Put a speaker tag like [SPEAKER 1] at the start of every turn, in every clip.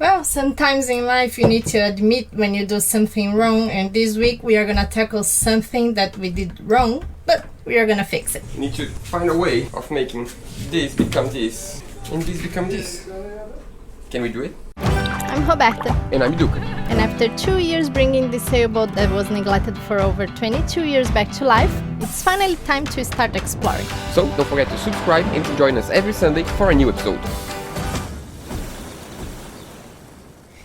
[SPEAKER 1] Well, sometimes in life you need to admit when you do something wrong, and this week we are gonna tackle something that we did wrong, but we are gonna fix it.
[SPEAKER 2] You need to find a way of making this become this, and this become this. Can we do it?
[SPEAKER 1] I'm Roberta,
[SPEAKER 2] And I'm Duca.
[SPEAKER 1] and after 2 years bringing this sailboat that was neglected for over 22 years back to life, it's finally time to start exploring.
[SPEAKER 2] So don't forget to subscribe and to join us every Sunday for a new episode.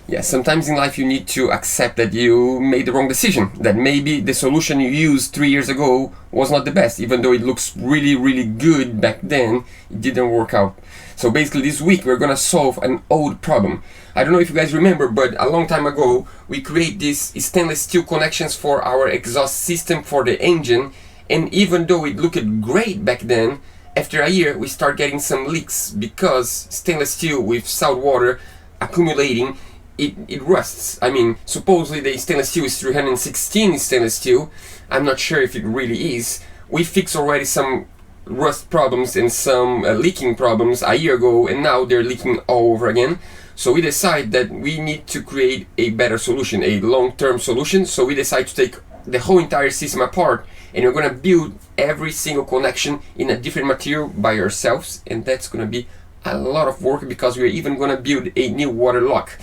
[SPEAKER 2] Yes, sometimes in life you need to accept that you made the wrong decision, that maybe the solution you used 3 years ago was not the best, even though it looks really good back then, it didn't work out. So basically this week we're gonna solve an old problem. I don't know if you guys remember, but a long time ago we created these stainless steel connections for our exhaust system for the engine, and even though it looked great back then, after a year we start getting some leaks because stainless steel with salt water accumulating, it rusts. I mean, supposedly the stainless steel is 316 stainless steel. I'm not sure if it really is. We fixed already some rust problems and some leaking problems a year ago, and now they're leaking all over again. So we decide that we need to create a better solution, a long-term solution. So we decide to take the whole entire system apart, and we're gonna build every single connection in a different material by ourselves, and that's gonna be a lot of work because we're even gonna build a new water lock.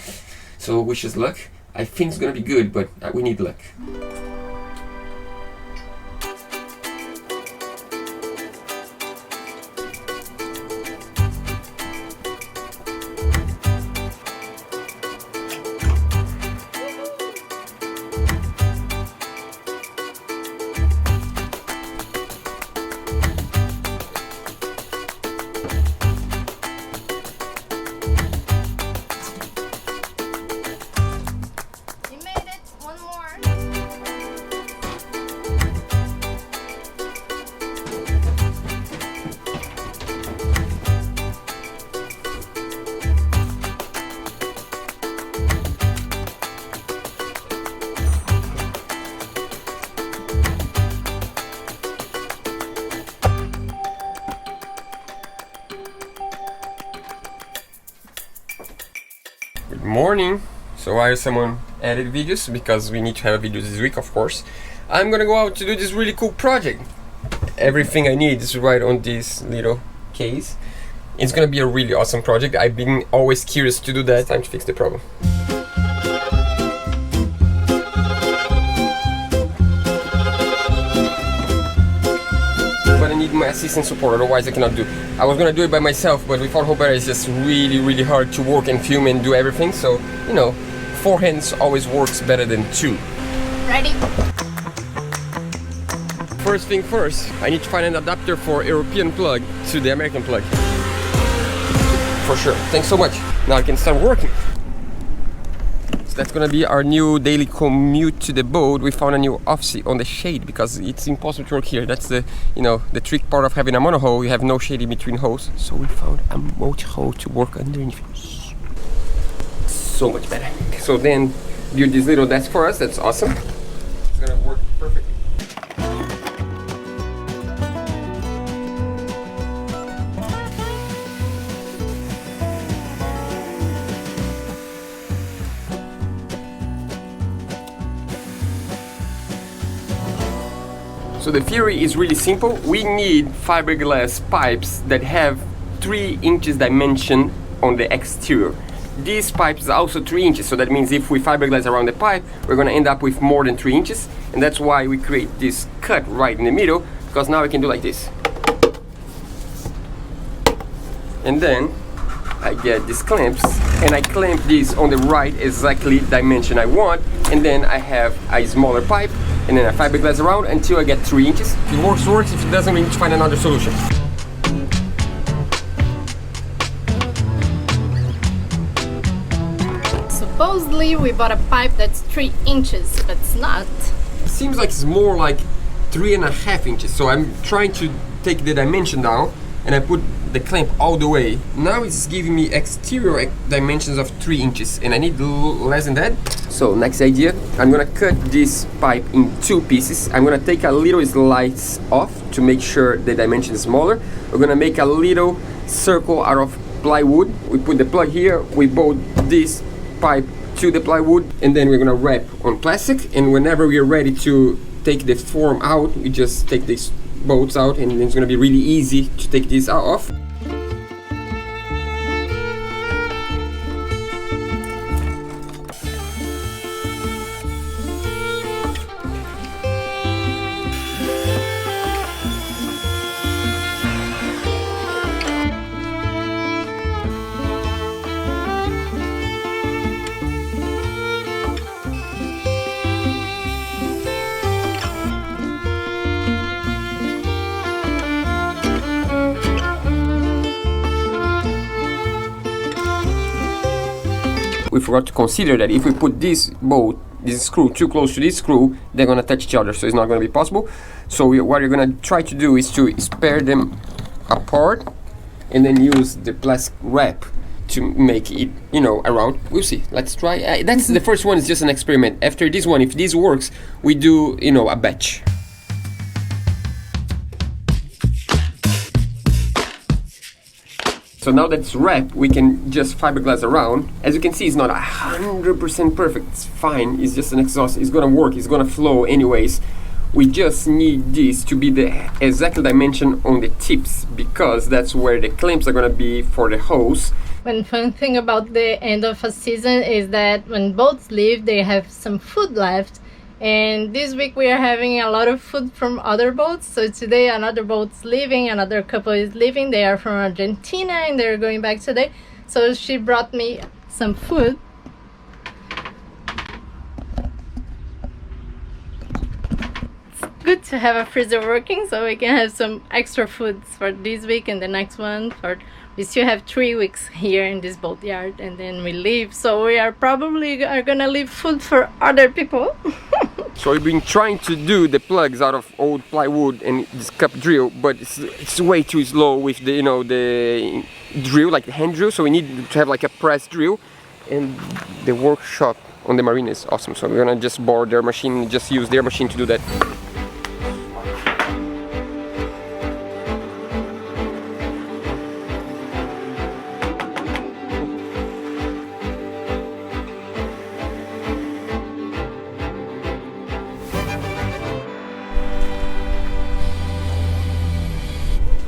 [SPEAKER 2] So wish us luck. I think it's gonna be good, but we need luck.
[SPEAKER 1] You made it! One more!
[SPEAKER 2] Good morning. So while someone edit videos, because we need to have videos this week, of course, I'm gonna go out to do this really cool project. Everything I need is right on this little case. It's gonna be a really awesome project. I've been always curious to do that. Time to fix the problem. But I need my assistant support, otherwise I cannot do. I was gonna do it by myself, but without Roberta it's just really hard to work and film and do everything. So, you know, 4 hands always works better than 2.
[SPEAKER 1] Ready?
[SPEAKER 2] First thing first, I need to find an adapter for European plug to the American plug. For sure. Thanks so much. Now I can start working. So that's gonna be our new daily commute to the boat. We found a new offset on the shade because it's impossible to work here. That's the, you know, the trick part of having a monohull. You have no shade in between hulls. So we found a multi-hull to work underneath. So much better. So then build this little desk for us. That's awesome. It's gonna work perfectly. So the theory is really simple. We need fiberglass pipes that have 3 inches dimension on the exterior. This pipe is also 3 inches, so that means if we fiberglass around the pipe, we're gonna end up with more than 3 inches, and that's why we create this cut right in the middle, because now we can do like this. And then I get these clamps, and I clamp this on the right exactly dimension I want, and then I have a smaller pipe, and then I fiberglass around until I get 3 inches. If it works. If it doesn't, we need to find another solution.
[SPEAKER 1] Supposedly we bought a pipe that's 3 inches, but it's not.
[SPEAKER 2] Seems like it's more like 3.5 inches. So I'm trying to take the dimension down, and I put the clamp all the way. Now it's giving me exterior dimensions of 3 inches, and I need less than that. So next idea, I'm gonna cut this pipe in 2 pieces. I'm gonna take a little slice off to make sure the dimension is smaller. We're gonna make a little circle out of plywood. We put the plug here, we bolt this pipe to the plywood, and then we're gonna wrap on plastic, and whenever we are ready to take the form out, we just take these bolts out, and it's gonna be really easy to take this off. We forgot to consider that if we put this screw too close to this screw, they're gonna touch each other, so it's not gonna be possible. So what we're gonna try to do is to spare them apart and then use the plastic wrap to make it, you know, around. We'll see. Let's try. That's the first one. Is just an experiment. After this one, if this works, we do, you know, a batch. So now that it's wrapped, we can just fiberglass around. As you can see, it's not 100% perfect. It's fine. It's just an exhaust. It's gonna work. It's gonna flow anyways. We just need this to be the exact dimension on the tips, because that's where the clamps are gonna be for the hose.
[SPEAKER 1] One fun thing about the end of a season is that when boats leave, they have some food left. And this week we are having a lot of food from other boats. So today another boat's leaving, another couple is leaving. They are from Argentina and they're going back today. So she brought me some food. It's good to have a freezer working so we can have some extra foods for this week and the next one. We still have 3 weeks here in this boatyard and then we leave. So we are probably gonna leave food for other people.
[SPEAKER 2] So we've been trying to do the plugs out of old plywood and this cup drill, but it's way too slow with the, you know, the drill, like the hand drill. So we need to have like a press drill, and the workshop on the marina is awesome. So we're gonna just borrow their machine and just use their machine to do that.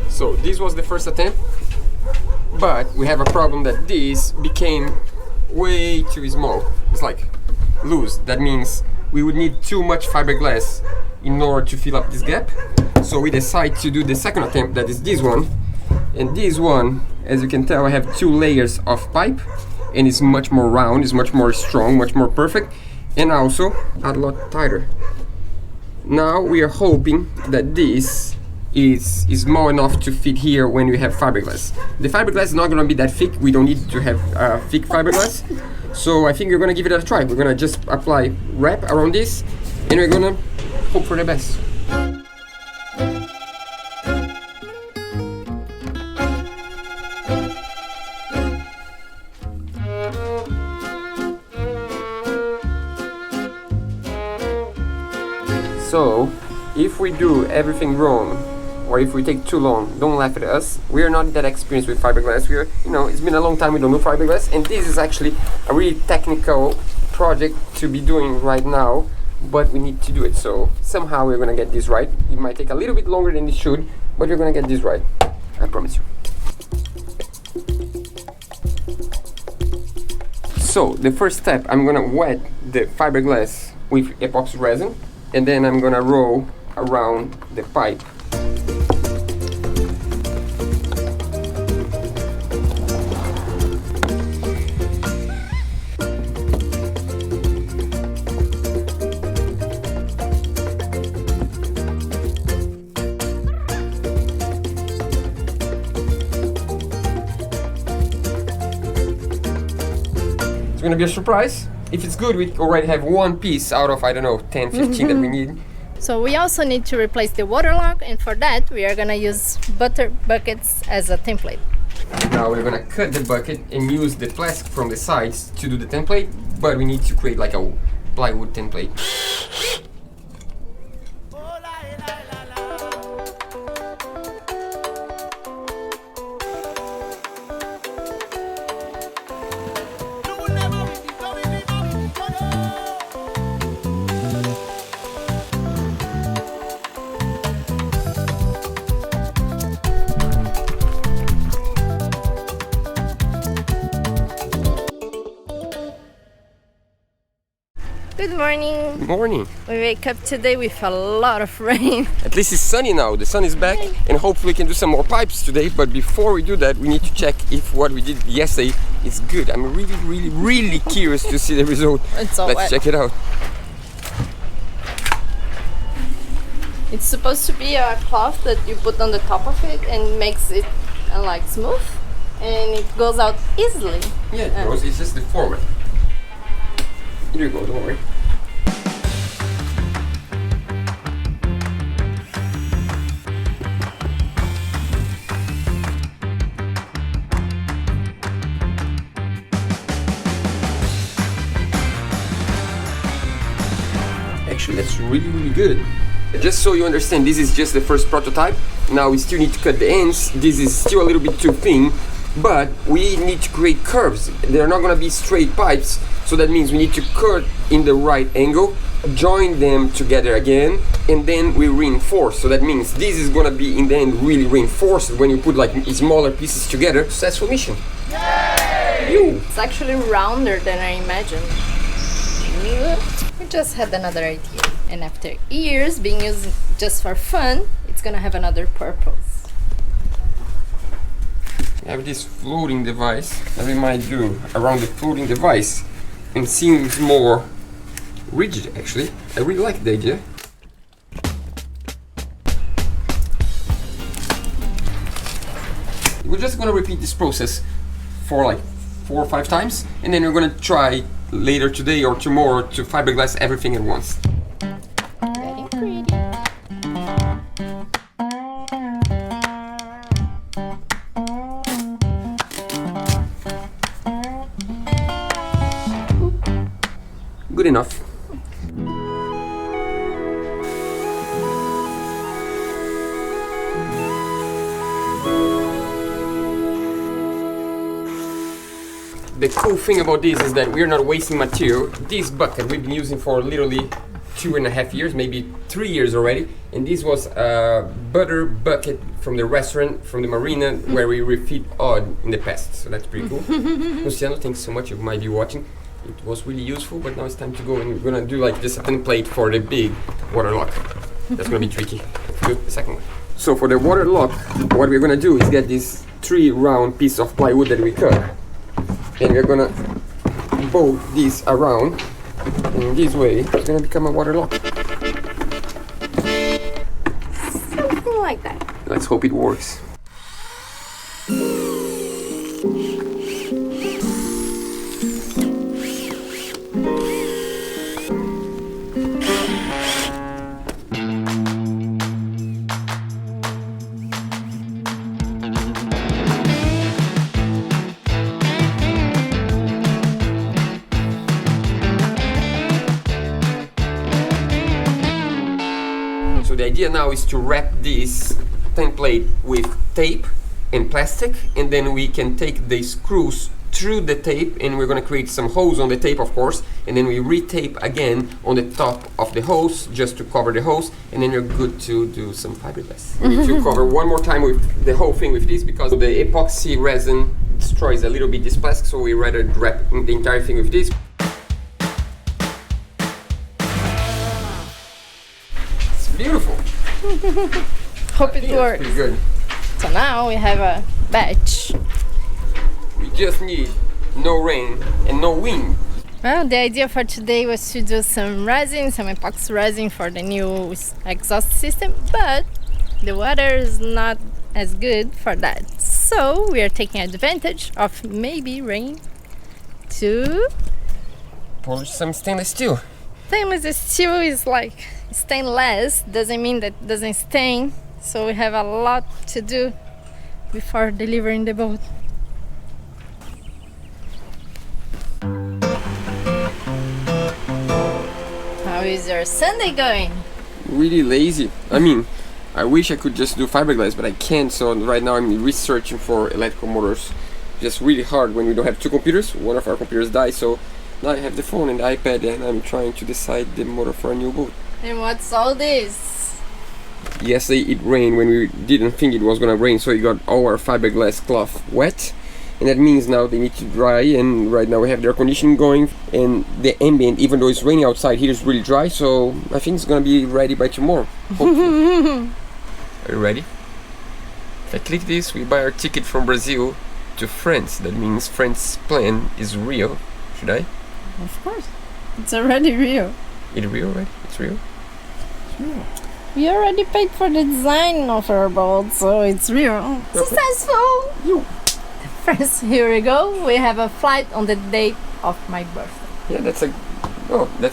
[SPEAKER 2] So this was the first attempt, but we have a problem that this became way too small. It's like loose. That means we would need too much fiberglass in order to fill up this gap. So we decided to do the second attempt, that is this one. And this one, as you can tell, I have 2 layers of pipe, and it's much more round, it's much more strong, much more perfect, and also a lot tighter. Now we are hoping that this is small enough to fit here when we have fiberglass. The fiberglass is not going to be that thick. We don't need to have thick fiberglass. So I think we're going to give it a try. We're going to just apply wrap around this, and we're going to hope for the best. So if we do everything wrong, or if we take too long, don't laugh at us. We are not that experienced with fiberglass. We are, you know, it's been a long time we don't know fiberglass, and this is actually a really technical project to be doing right now, but we need to do it. So somehow we're gonna get this right. It might take a little bit longer than it should, but we're gonna get this right. I promise you. So the first step, I'm gonna wet the fiberglass with epoxy resin, and then I'm gonna roll around the pipe. It's gonna be a surprise. If it's good, we already have one piece out of, I don't know, 10, 15 that we need.
[SPEAKER 1] So we also need to replace the water lock, and for that we are gonna use butter buckets as a template.
[SPEAKER 2] Now we're gonna cut the bucket and use the plastic from the sides to do the template, but we need to create like a plywood template.
[SPEAKER 1] Good morning.
[SPEAKER 2] Morning.
[SPEAKER 1] We wake up today with a lot of rain.
[SPEAKER 2] At least it's sunny now. The sun is back, and hopefully we can do some more pipes today. But before we do that, we need to check if what we did yesterday is good. I'm really curious to see the result.
[SPEAKER 1] It's all
[SPEAKER 2] Let's
[SPEAKER 1] wet.
[SPEAKER 2] check it out.
[SPEAKER 1] It's supposed to be a cloth that you put on the top of it and makes it like smooth, and it goes out easily.
[SPEAKER 2] Yeah, it goes. It's just the format. Here you go. Don't worry. Actually, that's really good. Just so you understand, this is just the first prototype. Now we still need to cut the ends. This is still a little bit too thin, but we need to create curves. They're not going to be straight pipes, so that means we need to cut in the right angle, join them together again, and then we reinforce. So that means this is going to be in the end really reinforced when you put like smaller pieces together. Successful mission. Yay!
[SPEAKER 1] It's actually rounder than I imagined. We just had another idea, and after years being used just for fun, it's gonna have another purpose.
[SPEAKER 2] We have this floating device that we might do around the floating device, and seems more rigid actually. I really like the idea. We're just gonna repeat this process for like 4 or 5 times, and then we're gonna try later today or tomorrow to fiberglass everything at once.
[SPEAKER 1] Very pretty.
[SPEAKER 2] Good enough. The cool thing about this is that we're not wasting material. This bucket we've been using for literally 2.5 years, maybe 3 years already. And this was a butter bucket from the restaurant, from the marina, where we refit odd in the past. So that's pretty cool. Luciano, thanks so much. You might be watching. It was really useful, but now it's time to go, and we're gonna do like just a template for the big water lock. That's gonna be tricky. Do the second one. So for the water lock, what we're gonna do is get these 3 round pieces of plywood that we cut. And we're gonna bolt this around, and this way it's gonna become a water lock.
[SPEAKER 1] Something like that.
[SPEAKER 2] Let's hope it works. So the idea now is to wrap this template with tape and plastic, and then we can take the screws through the tape, and we're going to create some holes on the tape, of course, and then we retape again on the top of the hose just to cover the hose, and then you're good to do some fiberglass. We need to cover one more time with the whole thing with this, because the epoxy resin destroys a little bit this plastic, so we rather wrap the entire thing with this. It's beautiful.
[SPEAKER 1] Hope it
[SPEAKER 2] Yeah,
[SPEAKER 1] works.
[SPEAKER 2] pretty good.
[SPEAKER 1] So now we have a batch.
[SPEAKER 2] We just need no rain and no wind.
[SPEAKER 1] Well, the idea for today was to do some resin, some epoxy resin for the new exhaust system, but the weather is not as good for that. So we are taking advantage of maybe rain to
[SPEAKER 2] Polish some stainless steel.
[SPEAKER 1] stainless steel is like stainless, doesn't mean that it doesn't stain. So we have a lot to do before delivering the boat. How is your Sunday going?
[SPEAKER 2] Really lazy. I mean, I wish I could just do fiberglass, but I can't. So right now I'm researching for electrical motors. Just really hard when we don't have 2 computers. One of our computers died, so now I have the phone and the iPad, and I'm trying to decide the motor for a new boat.
[SPEAKER 1] And what's all this?
[SPEAKER 2] Yesterday it rained when we didn't think it was gonna rain, so it got all our fiberglass cloth wet, and that means now they need to dry, and right now we have the air conditioning going, and the ambient, even though it's raining outside, here is really dry, so I think it's gonna be ready by tomorrow. Are you ready? If I click this, we buy our ticket from Brazil to France. That means France's plan is real. Should I?
[SPEAKER 1] Of course. It's already real.
[SPEAKER 2] It's real, right? It's real?
[SPEAKER 1] It's real. We already paid for the design of our boat, so it's real. Successful! First, here we go. We have a flight on the date of my birthday.
[SPEAKER 2] Yeah, that's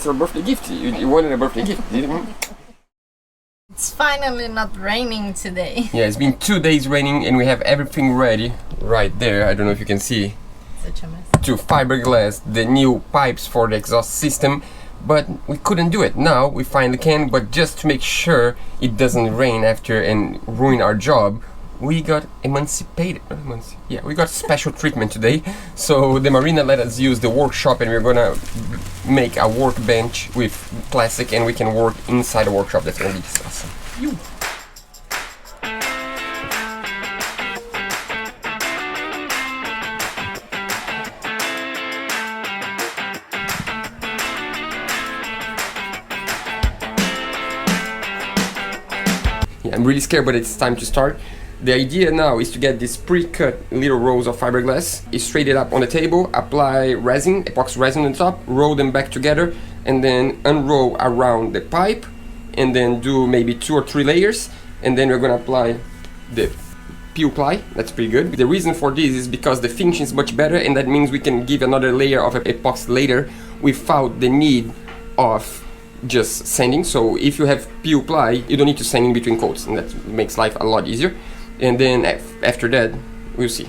[SPEAKER 2] our birthday gift. You wanted a birthday gift, didn't you?
[SPEAKER 1] It's finally not raining today.
[SPEAKER 2] Yeah, it's been 2 days raining and we have everything ready right there. I don't know if you can see.
[SPEAKER 1] Such a mess.
[SPEAKER 2] To fiberglass the new pipes for the exhaust system, but we couldn't do it. Now we finally can, but just to make sure it doesn't rain after and ruin our job, we got emancipated. Yeah, we got special treatment today. So the marina let us use the workshop, and we're gonna make a workbench with plastic, and we can work inside the workshop. That's gonna be just awesome. Yeah, I'm really scared, but it's time to start. The idea now is to get these pre-cut little rolls of fiberglass, straight it up on the table, apply resin, epoxy resin on top, roll them back together, and then unroll around the pipe, and then do maybe 2 or 3 layers, and then we're gonna apply the PU ply. That's pretty good. The reason for this is because the finish is much better, and that means we can give another layer of epoxy later without the need of just sanding. So if you have PU ply, you don't need to sand in between coats, and that makes life a lot easier. And then after that, we'll see.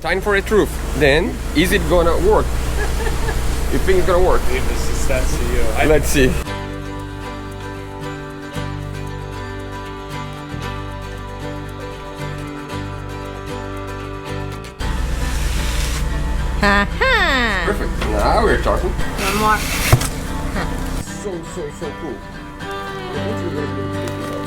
[SPEAKER 2] Time for a truth. Then, is it gonna work? You think it's gonna work?
[SPEAKER 3] Leave this stats to you.
[SPEAKER 2] Let's see.
[SPEAKER 1] Haha!
[SPEAKER 2] Perfect. Now we're talking.
[SPEAKER 1] One more.
[SPEAKER 2] So cool. I think you're gonna be able to take this out.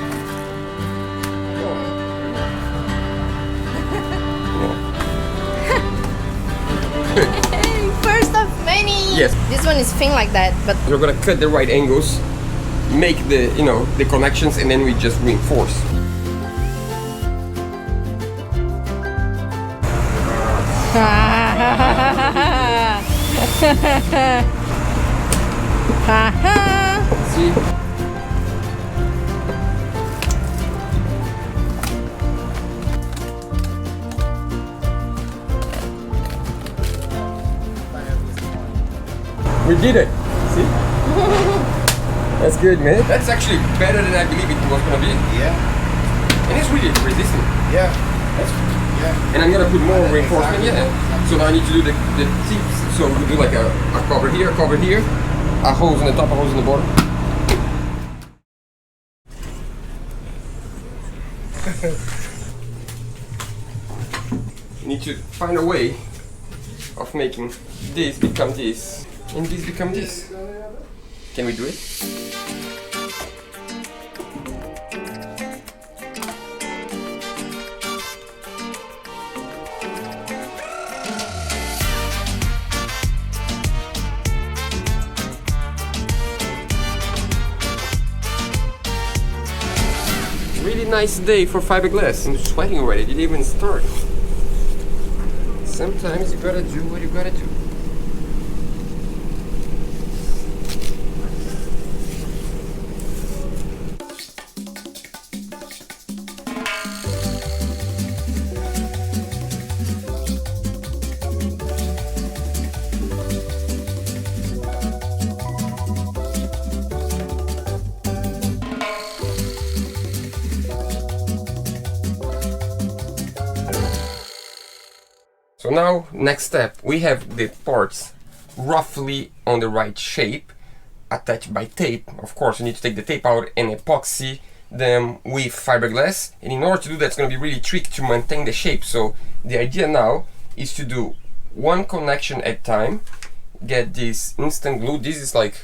[SPEAKER 1] First of many!
[SPEAKER 2] Yes.
[SPEAKER 1] This one is thin like that, but
[SPEAKER 2] You're gonna cut the right angles, make the the connections, and then we just reinforce. See? We did it. See? That's good, man. That's actually better than I believe it was gonna be.
[SPEAKER 3] Yeah.
[SPEAKER 2] And it's really resistant.
[SPEAKER 3] Yeah.
[SPEAKER 2] That's
[SPEAKER 3] Yeah.
[SPEAKER 2] And I'm gonna put more reinforcement,
[SPEAKER 3] Exactly.
[SPEAKER 2] yeah. So now I need to do the tips. So we do like a cover here, a hose on the top, a hose on the bottom. You need to find a way of making this become this, and this become this. Can we do it? Really nice day for fiberglass. I'm sweating already, it didn't even start. Sometimes you gotta do what you gotta do. So now, next step, we have the parts roughly on the right shape, attached by tape. Of course, you need to take the tape out and epoxy them with fiberglass, and in order to do that, it's going to be really tricky to maintain the shape. So the idea now is to do one connection at a time. Get this instant glue. This is like,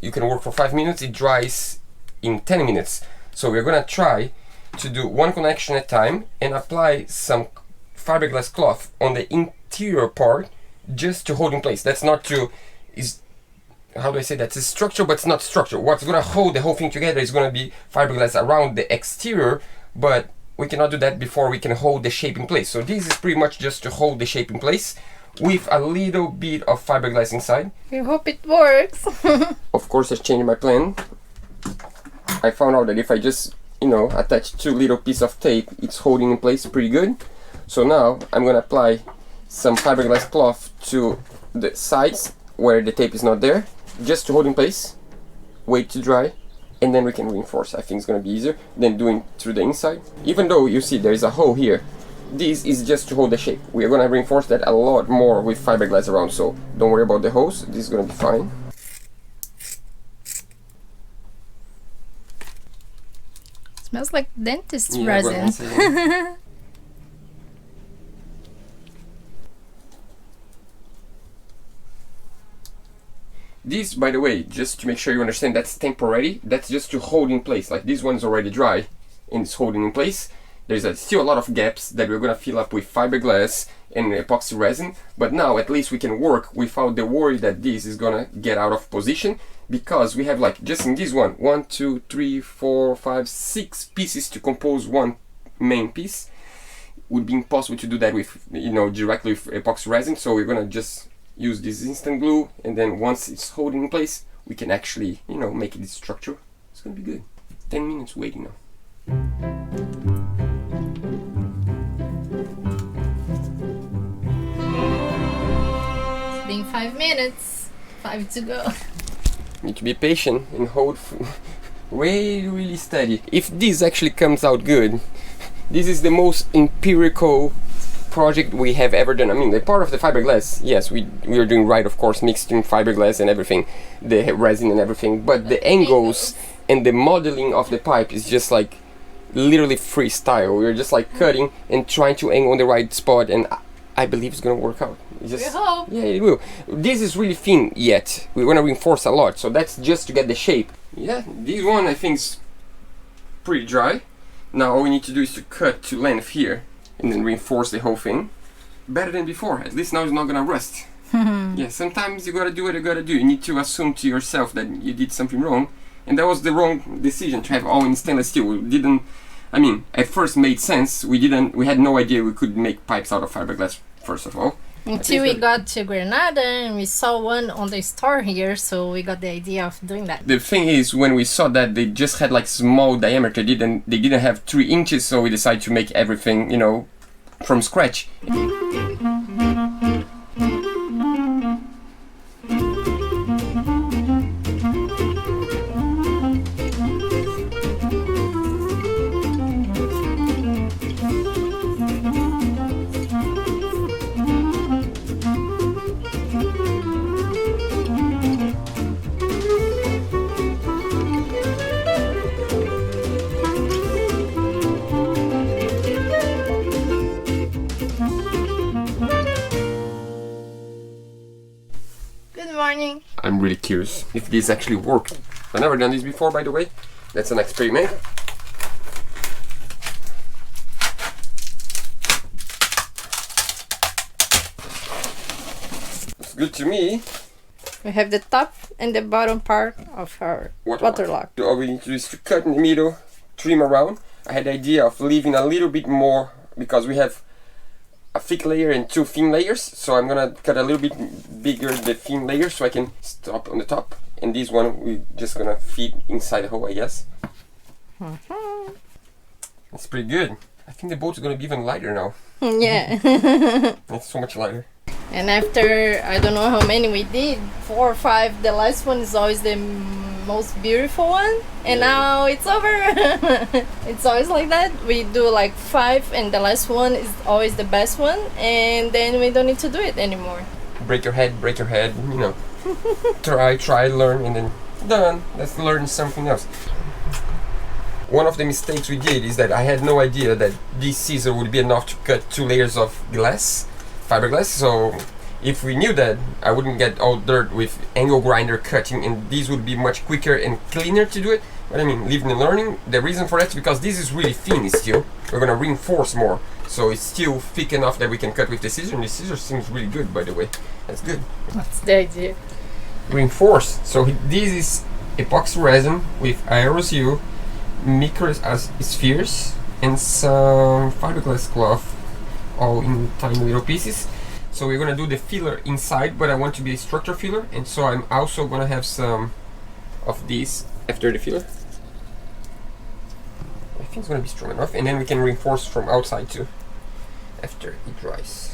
[SPEAKER 2] you can work for 5 minutes, it dries in 10 minutes. So we're gonna try to do one connection at a time and apply some fiberglass cloth on the interior part just to hold in place. That's not to, how do I say that? It's structure, but it's not structure. What's gonna hold the whole thing together is gonna be fiberglass around the exterior, but we cannot do that before we can hold the shape in place. So this is pretty much just to hold the shape in place with a little bit of fiberglass inside.
[SPEAKER 1] We hope it works.
[SPEAKER 2] Of course, I changed my plan. I found out that if I just, attach 2 little pieces of tape, it's holding in place pretty good. So now I'm gonna apply some fiberglass cloth to the sides where the tape is not there, just to hold in place, wait to dry, and then we can reinforce. I think it's gonna be easier than doing through the inside. Even though you see there's a hole here, this is just to hold the shape. We are gonna reinforce that a lot more with fiberglass around, so don't worry about the holes, this is gonna be fine.
[SPEAKER 1] Smells like dentist
[SPEAKER 2] Yeah,
[SPEAKER 1] resin.
[SPEAKER 2] This, by the way, just to make sure you understand, that's temporary. That's just to hold in place. Like this one's already dry and it's holding in place. There's still a lot of gaps that we're gonna fill up with fiberglass and epoxy resin. But now at least we can work without the worry that this is gonna get out of position, because we have, like, just in this one, 1, 2, 3, 4, 5, 6 pieces to compose one main piece. Would be impossible to do that with, directly with epoxy resin. So we're gonna just use this instant glue, and then once it's holding in place, we can actually, make it structure. It's gonna be good. 10 minutes waiting now.
[SPEAKER 1] It's been 5 minutes. 5 to go.
[SPEAKER 2] Need to be patient and hold really steady. If this actually comes out good, this is the most empirical project we have ever done. I mean, the part of the fiberglass, yes, we are doing right, of course, mixing fiberglass and everything, the resin and everything, but the angles and the modeling of the pipe is just like literally freestyle. We're just like cutting and trying to angle on the right spot, and I believe it's gonna work out.
[SPEAKER 1] We hope.
[SPEAKER 2] Yeah, it will. This is really thin yet. We want to reinforce a lot, so that's just to get the shape. Yeah, this one I think is pretty dry. Now all we need to do is to cut to length here and then reinforce the whole thing. Better than before. At least now it's not gonna rust. Yeah, sometimes you gotta do what you gotta do. You need to assume to yourself that you did something wrong, and that was the wrong decision to have all in stainless steel. We didn't. I mean, at first made sense. We had no idea we could make pipes out of fiberglass. First of all.
[SPEAKER 1] Until we got to Granada and we saw one on the store here, so we got the idea of doing that.
[SPEAKER 2] The thing is, when we saw that they just had like small diameter, they didn't have 3 inches, so we decided to make everything, from scratch.
[SPEAKER 1] Morning.
[SPEAKER 2] I'm really curious if this actually worked. I've never done this before, by the way. That's an experiment. It's good to me.
[SPEAKER 1] We have the top and the bottom part of our waterlock.
[SPEAKER 2] All we need to do is to cut in the middle, trim around. I had the idea of leaving a little bit more because we have a thick layer and 2 thin layers, so I'm gonna cut a little bit bigger the thin layer so I can stop on the top, and this one we're just gonna feed inside the hole, I guess. It's pretty good. I think the boat's gonna be even lighter now.
[SPEAKER 1] Yeah.
[SPEAKER 2] It's so much lighter.
[SPEAKER 1] And after, I don't know how many we did, 4 or 5, the last one is always the most beautiful one, and now it's over. It's always like that. We do like 5 and the last one is always the best one, and then we don't need to do it anymore.
[SPEAKER 2] Break your head, try, learn, and then done. Let's learn something else. one of the mistakes we did is that I had no idea that this scissor would be enough to cut 2 layers of glass, fiberglass. So if we knew that, I wouldn't get all dirt with angle grinder cutting, and this would be much quicker and cleaner to do it. But I mean, living and learning. The reason for that is because this is really thin still. We're gonna reinforce more, so it's still thick enough that we can cut with the scissor. And the scissor seems really good, by the way. That's good.
[SPEAKER 1] What's the idea?
[SPEAKER 2] Reinforced. So this is epoxy resin with aerosol, microspheres, and some fiberglass cloth, all in tiny little pieces. So we're gonna do the filler inside, but I want to be a structure filler, and so I'm also gonna have some of these after the filler. I think it's gonna be strong enough, and then we can reinforce from outside too after it dries.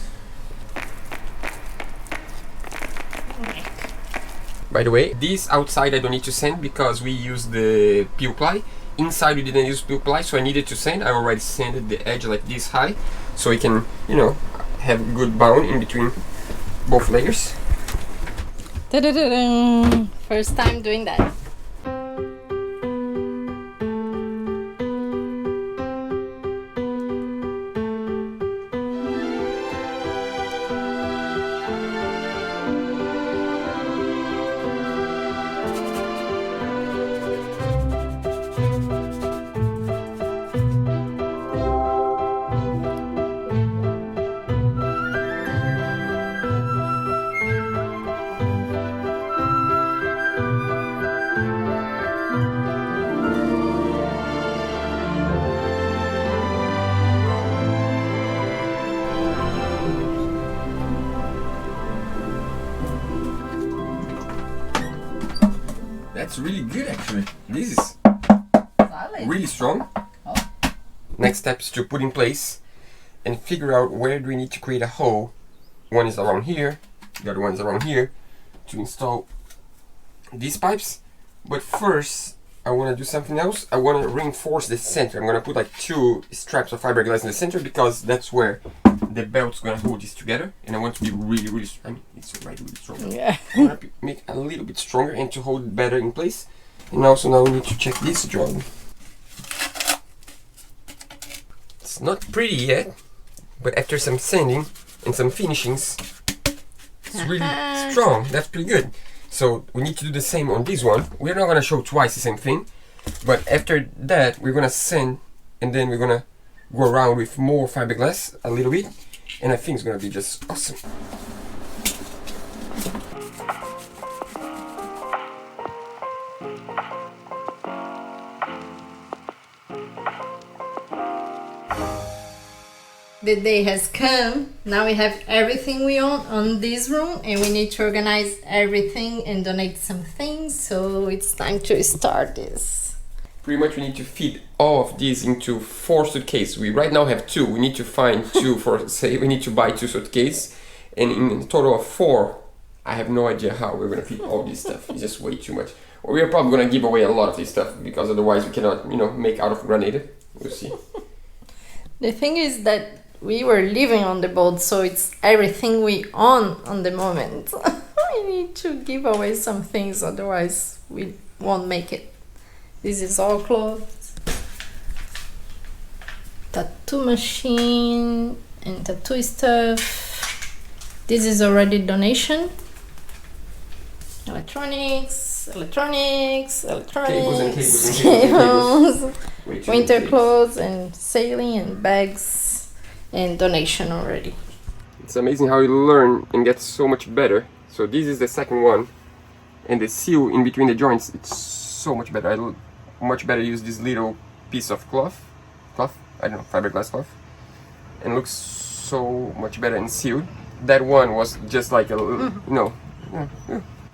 [SPEAKER 2] By the way, this outside I don't need to sand because we use the peel ply. Inside we didn't use peel ply, so I needed to sand. I already sanded the edge like this high, so we can, you know, have a good bound in between both layers.
[SPEAKER 1] Ta-da-da-da. First time doing that.
[SPEAKER 2] That's really good actually. This is
[SPEAKER 1] Solid.
[SPEAKER 2] really strong.
[SPEAKER 1] Oh.
[SPEAKER 2] Next step is to put in place and figure out where do we need to create a hole. One is around here, the other one is around here, to install these pipes. But first I want to do something else. I want to reinforce the center. I'm going to put like 2 straps of fiberglass in the center because that's where the belt's going to hold this together, and I want to be really I mean, it's already really strong.
[SPEAKER 1] Yeah.
[SPEAKER 2] I want to make it a little bit stronger and to hold it better in place. And also now we need to check this job. It's not pretty yet, but after some sanding and some finishings, it's really strong. That's pretty good. So we need to do the same on this one. We're not going to show twice the same thing, but after that we're going to sand, and then we're going to go around with more fiberglass a little bit, and I think it's going to be just awesome.
[SPEAKER 1] The day has come. Now we have everything we own on this room, and we need to organize everything and donate some things. So it's time to start this.
[SPEAKER 2] Pretty much we need to fit all of these into 4 suitcases. We right now have 2. We need to find 2 for say we need to buy 2 suitcases, and in a total of 4. I have no idea how we're gonna fit all this stuff. It's just way too much. Or we're probably gonna give away a lot of this stuff because otherwise we cannot, you know, make out of Grenada. We'll see.
[SPEAKER 1] The thing is that we were living on the boat, so it's everything we own on the moment. We need to give away some things, otherwise we won't make it. This is all clothes, tattoo machine and tattoo stuff. This is already donation. Electronics,
[SPEAKER 2] Cables and cables.
[SPEAKER 1] cables,
[SPEAKER 2] Way too
[SPEAKER 1] winter
[SPEAKER 2] many
[SPEAKER 1] clothes and sailing and bags. And donation already.
[SPEAKER 2] It's amazing how you learn and get so much better. So this is the second one, and the seal in between the joints, it's so much better. I much better use this little piece of cloth, I don't know, fiberglass cloth, and looks so much better and sealed. That one was just like a, you know,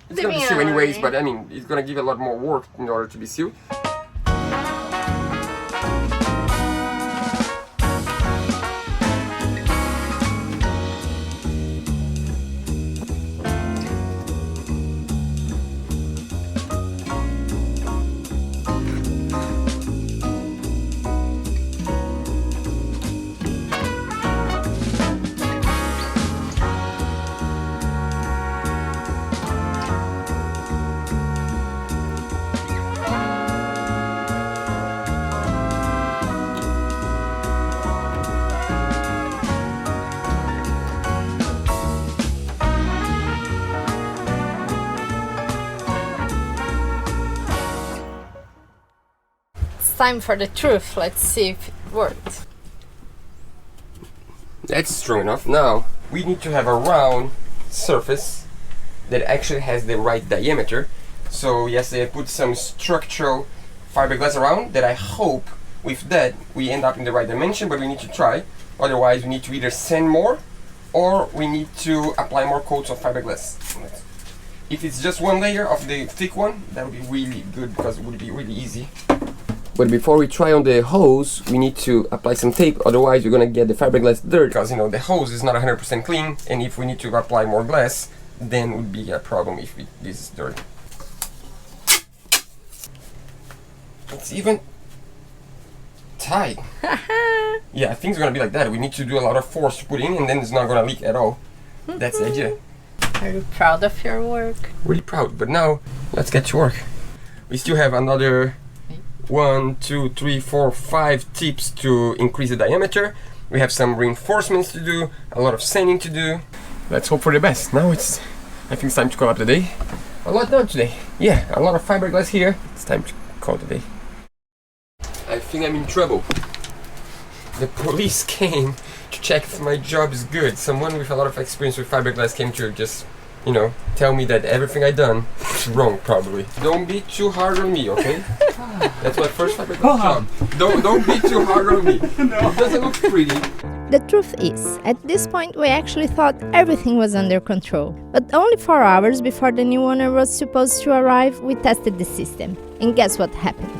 [SPEAKER 2] it's gonna be sealed anyways, but I mean, it's gonna give a lot more work in order to be sealed.
[SPEAKER 1] time for the truth. Let's see if it worked.
[SPEAKER 2] That's strong enough. Now we need to have a round surface that actually has the right diameter. So yesterday I put some structural fiberglass around that I hope with that we end up in the right dimension, but we need to try. Otherwise we need to either sand more or we need to apply more coats of fiberglass. If it's just one layer of the thick one, that would be really good because it would be really easy. But before we try on the hose, we need to apply some tape, otherwise you're gonna get the fiberglass dirt because, you know, the hose is not 100% clean, and if we need to apply more glass, then it would be a problem if this is dirty. It's even tight. Yeah, I think it's gonna be like that. We need to do a lot of force to put in, and then it's not gonna leak at all. That's the idea.
[SPEAKER 1] Are you proud of your work?
[SPEAKER 2] Really proud, but now let's get to work. We still have another 1, 2, 3, 4, 5 tips to increase the diameter. We have some reinforcements to do, a lot of sanding to do. Let's hope for the best. Now I think it's time to call up the day. A lot done today. Yeah, a lot of fiberglass here. It's time to call it a day. I think I'm in trouble. The police came to check if my job is good. Someone with a lot of experience with fiberglass came to just, you know, tell me that everything I done is wrong, probably. Don't be too hard on me, okay? That's my first fiberglass job. Don't be too hard on me. It doesn't look pretty.
[SPEAKER 1] The truth is, at this point we actually thought everything was under control. But only 4 hours before the new owner was supposed to arrive, we tested the system. And guess what happened?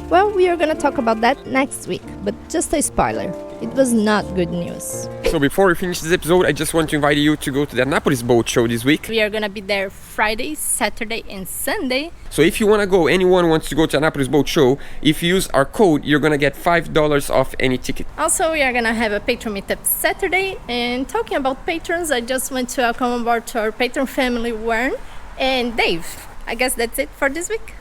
[SPEAKER 1] Well, we are gonna talk about that next week, but just a spoiler, it was not good news.
[SPEAKER 2] So before we finish this episode, I just want to invite you to go to the Annapolis Boat Show this week.
[SPEAKER 1] We are gonna be there Friday, Saturday and Sunday.
[SPEAKER 2] So if you wanna go, anyone wants to go to Annapolis Boat Show, if you use our code, you're gonna get $5 off any ticket.
[SPEAKER 1] Also, we are gonna have a patron meetup Saturday. And talking about patrons, I just want to welcome aboard to our patron family, Warren and Dave. I guess that's it for this week.